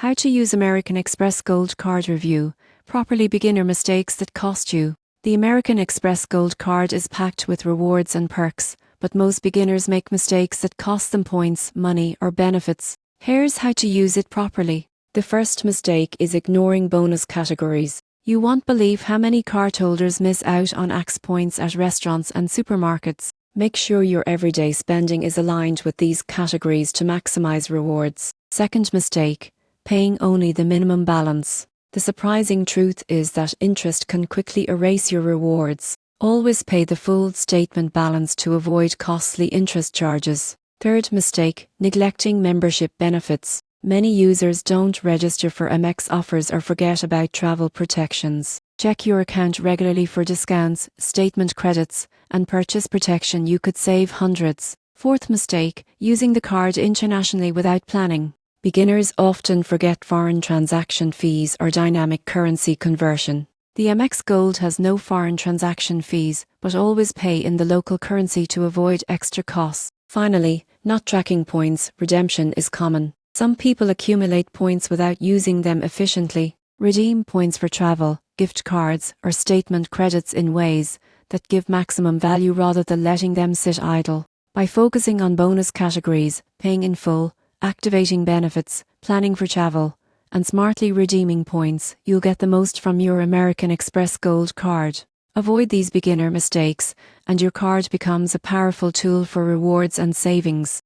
How to use American Express Gold Card review. Properly beginner mistakes that cost you. The American Express Gold Card is packed with rewards and perks, but most beginners make mistakes that cost them points, money, or benefits. Here's how to use it properly. The first mistake is ignoring bonus categories. You won't believe how many card holders miss out on Axe points at restaurants and supermarkets. Make sure your everyday spending is aligned with these categories to maximize rewards. Second mistake, paying only the minimum balance. The surprising truth is that interest can quickly erase your rewards. Always pay the full statement balance to avoid costly interest charges. Third mistake, neglecting membership benefits. Many users don't register for Amex offers or forget about travel protections. Check your account regularly for discounts, statement credits, and purchase protection. You could save hundreds. Fourth mistake, using the card internationally without planning. Beginners often forget foreign transaction fees or dynamic currency conversion. The Amex Gold has no foreign transaction fees, but always pay in the local currency to avoid extra costs. Finally, not tracking points redemption is common. Some people accumulate points without using them efficiently. Redeem points for travel, gift cards, or statement credits in ways that give maximum value rather than letting them sit idle. By focusing on bonus categories, paying in full, activating benefits, planning for travel, and smartly redeeming points, you'll get the most from your American Express Gold Card. Avoid these beginner mistakes, and your card becomes a powerful tool for rewards and savings.